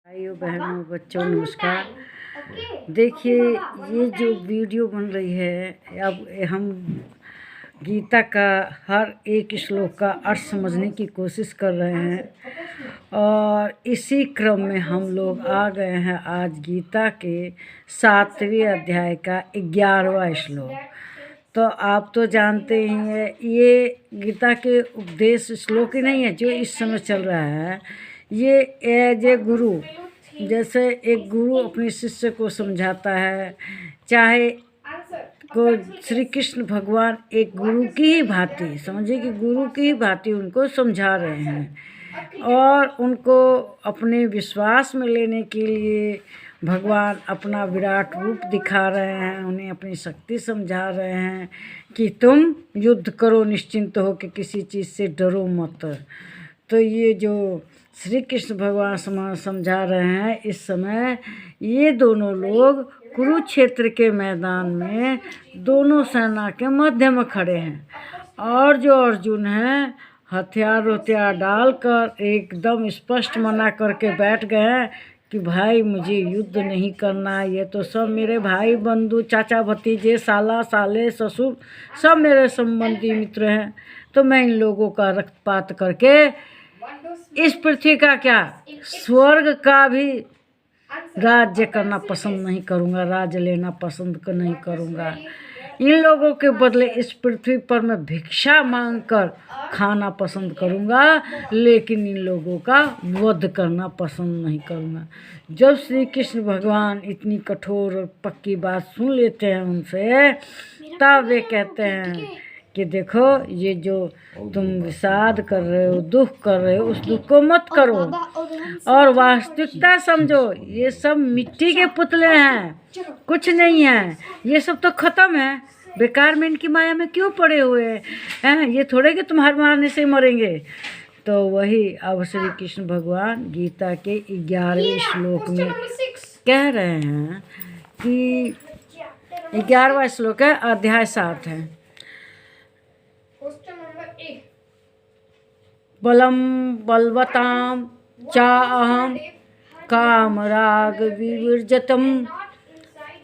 भाइयों बहनों बच्चों नमस्कार। देखिए ये जो वीडियो बन रही है, अब हम गीता का हर एक श्लोक का अर्थ समझने की कोशिश कर रहे हैं और इसी क्रम में हम लोग आ गए हैं आज गीता के 7वें अध्याय का 11वां श्लोक। तो आप तो जानते ही हैं ये गीता के उपदेश श्लोक ही नहीं है जो इस समय चल रहा है। ये एज ए गुरु, जैसे एक गुरु अपने शिष्य को समझाता है, चाहे को श्री कृष्ण भगवान एक गुरु की ही भांति समझिए कि गुरु की ही भांति उनको समझा रहे हैं और उनको अपने विश्वास में लेने के लिए भगवान अपना विराट रूप दिखा रहे हैं, उन्हें अपनी शक्ति समझा रहे हैं कि तुम युद्ध करो निश्चिंत हो कि किसी चीज़ से डरो मत। तो ये जो श्री कृष्ण भगवान समझा रहे हैं इस समय, ये दोनों लोग कुरुक्षेत्र के मैदान में दोनों सेना के मध्य में खड़े हैं और जो अर्जुन हैं हथियार डालकर एकदम स्पष्ट मना करके बैठ गए हैं कि भाई मुझे युद्ध नहीं करना, ये तो सब मेरे भाई बंधु चाचा भतीजे साला साले ससुर सब मेरे संबंधी मित्र हैं, तो मैं इन लोगों का रक्तपात करके इस पृथ्वी का क्या स्वर्ग का भी राज्य करना पसंद नहीं करूँगा, राज्य लेना पसंद नहीं करूँगा। इन लोगों के बदले इस पृथ्वी पर मैं भिक्षा मांगकर खाना पसंद करूँगा, लेकिन इन लोगों का वध करना पसंद नहीं करूँगा। जब श्री कृष्ण भगवान इतनी कठोर और पक्की बात सुन लेते हैं उनसे, तब वे कहते हैं कि देखो ये जो तुम विषाद कर रहे हो, दुख कर रहे हो, उस दुख को मत करो और वास्तविकता समझो। ये सब मिट्टी के पुतले हैं, कुछ नहीं है, ये सब तो ख़त्म है। बेकार में इनकी माया में क्यों पड़े हुए हैं? ये थोड़े कि तुम हर मारने से मरेंगे। तो वही अब श्री कृष्ण भगवान गीता के 11वें श्लोक में कह रहे हैं कि 11वां श्लोक है, अध्याय 7 है। बलम बलवताम चाहम कामराग विवर्जतम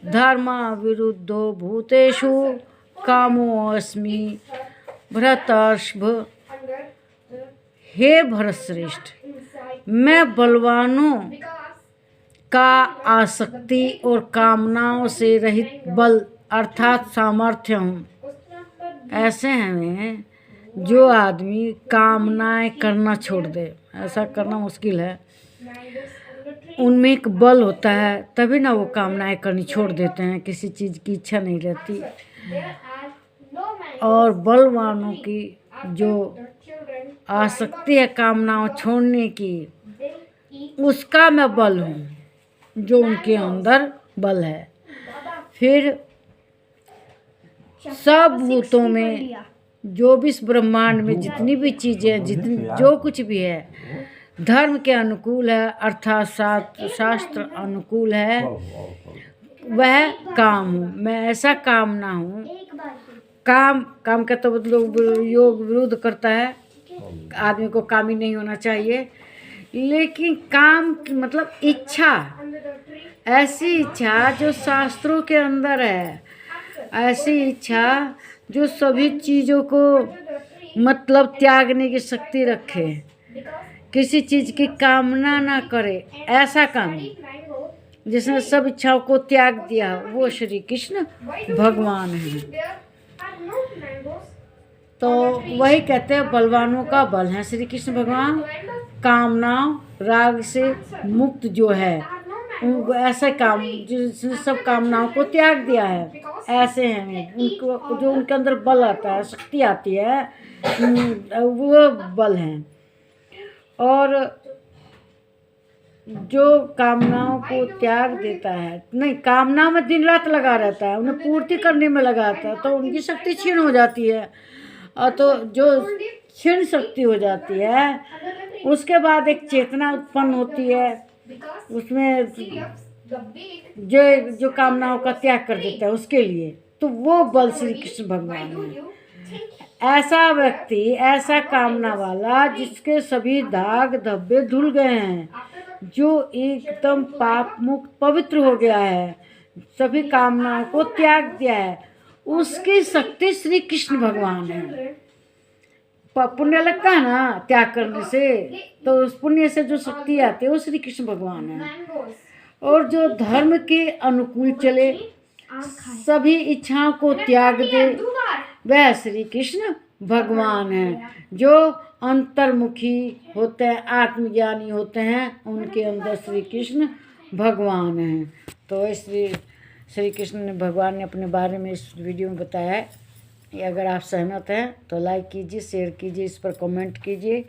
धर्मा विरुद्धो भूतेषु कामोऽस्मि भरतर्षभ। हे भरतश्रेष्ठ, मैं बलवानों का आसक्ति और कामनाओं से रहित बल अर्थात सामर्थ्य हूँ। ऐसे हैं जो आदमी कामनाएं करना छोड़ दे, ऐसा करना मुश्किल है। उनमें एक बल होता है तभी ना वो कामनाएं करनी छोड़ देते हैं, किसी चीज़ की इच्छा नहीं रहती। और बलवानों की जो आसक्ति है कामनाओं छोड़ने की, उसका मैं बल हूँ, जो उनके अंदर बल है। फिर सब भूतों में जो भी इस ब्रह्मांड में जितनी भी चीज़ें जो कुछ भी है धर्म के अनुकूल है अर्थात शास्त्र अनुकूल है, वह काम हूँ मैं। ऐसा काम ना हूँ, काम का तो मतलब योग विरुद्ध करता है, आदमी को कामी नहीं होना चाहिए। लेकिन काम मतलब इच्छा, ऐसी इच्छा जो शास्त्रों के अंदर है, ऐसी इच्छा जो सभी चीज़ों को मतलब त्यागने की शक्ति रखे, किसी चीज़ की कामना ना करे, ऐसा काम जिसने सब इच्छाओं को त्याग दिया, वो श्री कृष्ण भगवान है। तो वही कहते हैं बलवानों का बल है श्री कृष्ण भगवान। कामनाओं राग से मुक्त जो है, ऐसे काम जिसने सब कामनाओं को त्याग दिया है, ऐसे हैं उनको जो उनके अंदर बल आता है, शक्ति आती है, वो बल हैं। और जो कामनाओं को त्याग देता है, नहीं कामना में दिन रात लगा रहता है, उन्हें पूर्ति करने में लगा रहता है, तो उनकी शक्ति क्षीण हो जाती है। और तो जो क्षीण शक्ति हो जाती है, उसके बाद एक चेतना उत्पन्न होती है, उसमें जो कामनाओं का त्याग कर देता है उसके लिए, तो वो बल श्री कृष्ण भगवान है। ऐसा व्यक्ति, ऐसा कामना वाला जिसके सभी दाग धब्बे धुल गए हैं, जो एकदम पाप मुक्त पवित्र हो गया है, सभी कामनाओं को त्याग दिया है, उसकी शक्ति श्री कृष्ण भगवान है। पुण्य लगता है ना त्याग करने से, तो उस पुण्य से जो शक्ति आती है वो श्री कृष्ण भगवान है। और जो धर्म के अनुकूल चले, सभी इच्छाओं को त्याग दे, वह श्री कृष्ण भगवान है। जो अंतर्मुखी होते हैं, आत्मज्ञानी होते हैं, उनके अंदर श्री कृष्ण भगवान हैं। तो श्री कृष्ण भगवान ने अपने बारे में इस वीडियो में बताया है। अगर आप सहमत हैं तो लाइक कीजिए, शेयर कीजिए, इस पर कमेंट कीजिए।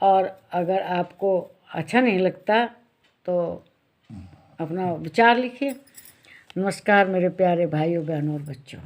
और अगर आपको अच्छा नहीं लगता तो अपना विचार लिखिए। नमस्कार मेरे प्यारे भाइयों, बहनों और बच्चों।